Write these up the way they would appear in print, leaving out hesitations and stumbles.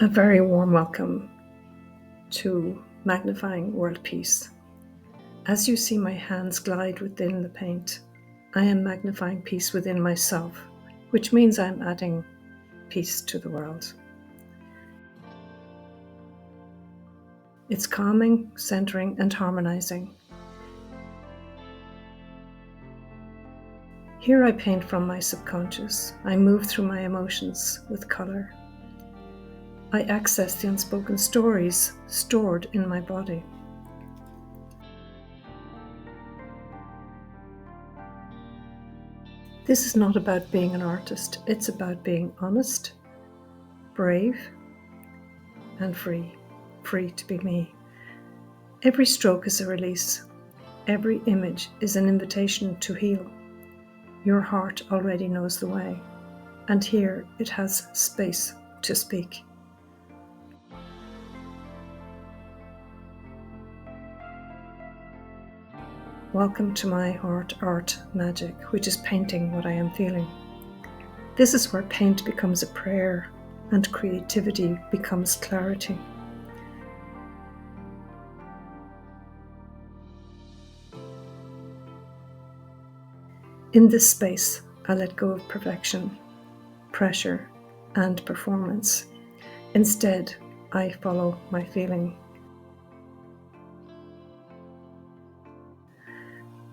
A very warm welcome to Magnifying World Peace. As you see my hands glide within the paint, I am magnifying peace within myself, which means I'm adding peace to the world. It's calming, centering, and harmonizing. Here I paint from my subconscious. I move through my emotions with color. I access the unspoken stories stored in my body. This is not about being an artist, it's about being honest, brave, and free to be me. Every stroke is a release. Every image is an invitation to heal. Your heart already knows the way, and here it has space to speak. Welcome to my heart art magic, which is painting what I am feeling. This is where paint becomes a prayer and creativity becomes clarity. In this space, I let go of perfection, pressure, and performance. Instead, I follow my feeling.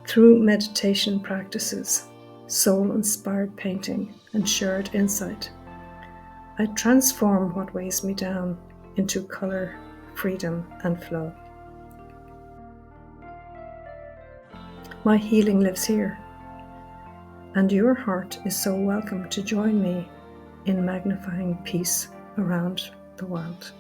Through meditation practices, soul-inspired painting, and shared insight, I transform what weighs me down into color, freedom, and flow. My healing lives here, and your heart is so welcome to join me in magnifying peace around the world.